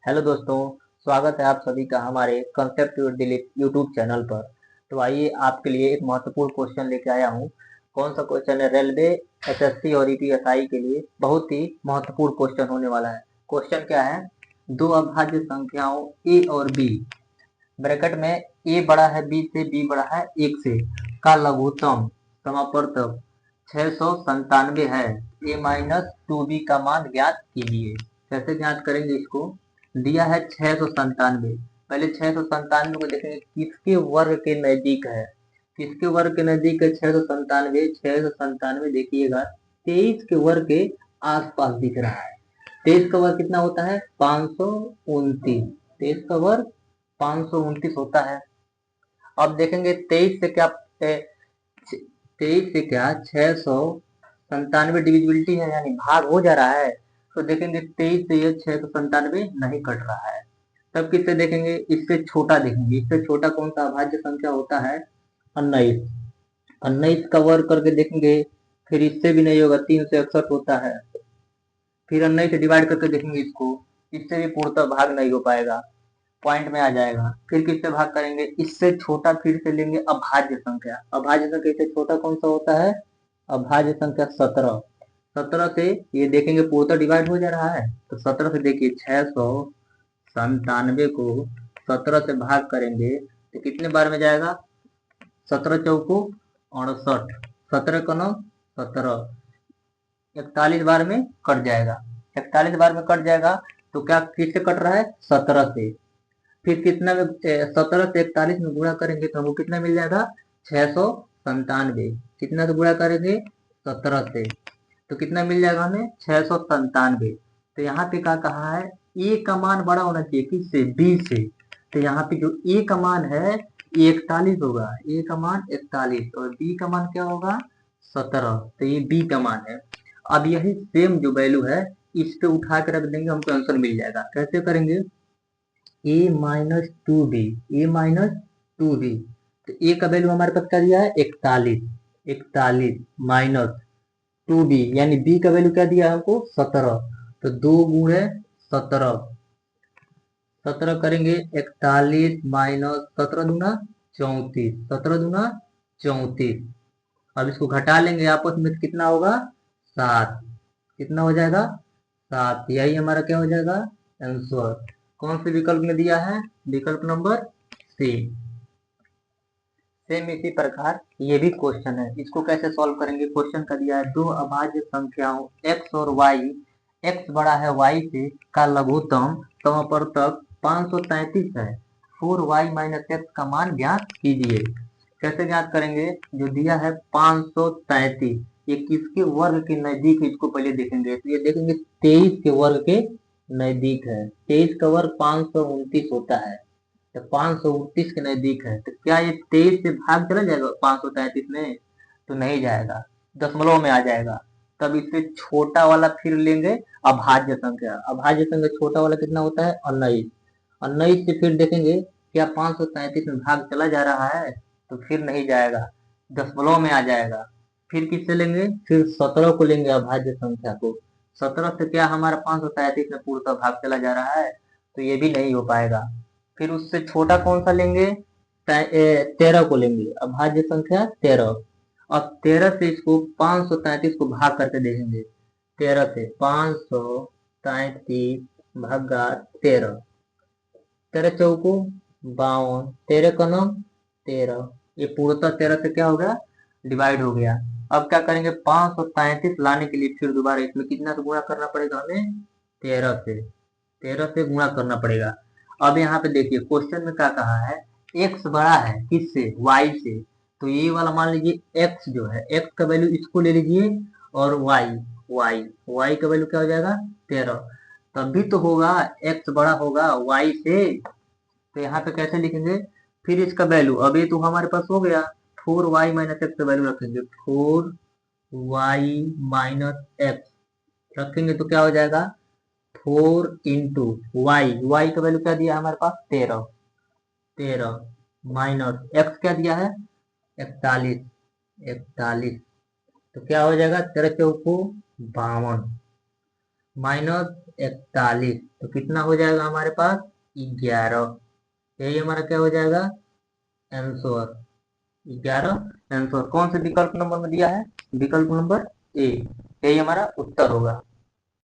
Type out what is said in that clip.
Hello दोस्तों, स्वागत है आप सभी का हमारे कंसेप्ट डिलीट यूट्यूब चैनल पर। तो आइए आपके लिए एक महत्वपूर्ण क्वेश्चन लेके आया हूँ। कौन सा क्वेश्चन है? रेलवे, एसएससी और ईपीएसआई के लिए बहुत ही महत्वपूर्ण क्वेश्चन होने वाला है। क्वेश्चन क्या है? दो अभाज्य संख्याओं ए और बी, ब्रैकेट में ए बड़ा है बी से, बी बड़ा है 1 से, का लघुत्तम समापवर्तक 697 है। ए माइनस टू बी का मान ज्ञात कीजिए। कैसे ज्ञात करेंगे इसको? दिया है 697। पहले 697 को देखेंगे किसके वर्ग के नजदीक है। किसके वर्ग के नजदीक है 697? 697 देखिएगा 23 के वर्ग के आसपास दिख रहा है। 23 का वर्ग कितना होता है? 529। 23 का वर्ग 529 होता है। अब देखेंगे 23 से क्या 23 से क्या 697 डिविजिबिलिटी है, यानी भाग हो जा रहा है। तो देखेंगे 23 से ये 697 नहीं कट रहा है। तब किससे देखेंगे? इससे छोटा देखेंगे। इससे छोटा कौन सा अभाज्य संख्या होता है? 19। 19 का वर्ग करके देखेंगे, फिर इससे भी नहीं होगा, 361 होता है। फिर 19 से डिवाइड करके देखेंगे इसको, इससे भी पूर्णतः भाग नहीं हो पाएगा, पॉइंट में आ जाएगा। फिर किससे भाग करेंगे? इससे छोटा फिर से लेंगे अभाज्य संख्या। अभाज्य संख्या से छोटा कौन सा होता है? अभाज्य संख्या 17। 17 से ये देखेंगे पूर्णतः डिवाइड हो जा रहा है, तो 17 से देखिए 697 को 17 से भाग करेंगे तो कितने बार में जाएगा? 17 चौको 68, 17 का 9 17, 41 बार में कट जाएगा। 41 बार में कट जाएगा तो क्या किससे कट रहा है? 17 से। फिर कितना में 17 से 41 में गुणा करेंगे तो हमको कितना मिल जाएगा? 697। कितना से गुणा करेंगे? 17 से, तो कितना मिल जाएगा हमें? 697। तो यहाँ पे क्या कहा है? ए का मान बड़ा होना चाहिए किससे? बी से। तो यहाँ पे जो ए का मान है ये 41 होगा। ए का मान 41 और बी का मान क्या होगा? 17। तो ये बी का मान है। अब यही सेम जो वैल्यू है इस पे उठा के रख देंगे, हमको आंसर मिल जाएगा। कैसे करेंगे? ए minus to be, A minus to be. तो ए का वैल्यू हमारे पास क्या दिया है? 41। 41 माइनस टू बी, यानी बी का वैल्यू क्या दिया है हमको? 17। तो 2 गुणे 17, 17 करेंगे 41 माइनस 17 दूना 34, 17 दूना 34। अब इसको घटा लेंगे आपस में तो कितना होगा? 7। कितना हो जाएगा? 7। यही हमारा क्या हो जाएगा? आंसर। कौन से विकल्प में दिया है? विकल्प नंबर सी। सेम इसी प्रकार ये भी क्वेश्चन है, इसको कैसे सॉल्व करेंगे? क्वेश्चन का दिया है दो अभाज्य संख्याओं x और y, x बड़ा है y से, का लघुत्तम समापवर्तक 533 है। 4y माइनस एक्स का मान ज्ञात कीजिए। कैसे ज्ञात करेंगे? जो दिया है 533, ये किसके वर्ग के नजदीक है इसको पहले देखेंगे। तो ये देखेंगे 23 के वर्ग के नजदीक है। 23 का वर्ग 529 होता है, तो 529 के नजदीक है। तो क्या ये 23 से भाग चला जाएगा 533 में? तो नहीं जाएगा, दशमलव में आ जाएगा। तब इससे छोटा वाला फिर लेंगे अभाज्य संख्या। अभाज्य संख्या छोटा वाला कितना होता है? 19। 19 से फिर देखेंगे क्या 533 में भाग चला जा रहा है? तो फिर नहीं जाएगा, दशमलव में आ जाएगा। फिर किससे लेंगे? फिर 17 को लेंगे अभाज्य संख्या को। 17 से क्या हमारा 533 में पूर्णतः भाग चला जा रहा है, तो ये भी नहीं हो पाएगा। फिर उससे छोटा कौन सा लेंगे? 13 को लेंगे, अभाज्य संख्या 13। अब 13 से इसको 533 को भाग करके देखेंगे। 13 से 533 भागा 13, 13 चौको 52, 13 का 9 13। ये पूर्णतः 13 से क्या हो गया? डिवाइड हो गया। अब क्या करेंगे? 533 लाने के लिए फिर दोबारा इसमें कितना से गुणा करना पड़ेगा हमें? 13 से। 13 से गुणा करना पड़ेगा। अब यहाँ पे देखिए क्वेश्चन में क्या कहा है? x बड़ा है किससे? y से। तो ये वाला मान लीजिए x जो है, x का वैल्यू इसको ले लीजिए, और y का वैल्यू क्या हो जाएगा? 13। तभी तो होगा, x बड़ा होगा y से। तो यहाँ पे कैसे लिखेंगे? फिर इसका वैल्यू, अब ये तो हमारे पास हो गया, 4y माइनस एक्स का वैल्यू रखेंगे, 4y माइनस एक्स रखेंगे तो क्या हो जाएगा? 4 इंटू वाई का वैल्यू क्या दिया है हमारे पास? 13। 13 माइनस एक्स क्या दिया है? 41। 41, तो क्या हो जाएगा? 13 चौको 52, -41, तो कितना हो जाएगा हमारे पास 11। यही हमारा क्या हो जाएगा आंसर, 11 आंसर। कौन से विकल्प नंबर में दिया है, विकल्प नंबर ए, यही हमारा उत्तर होगा।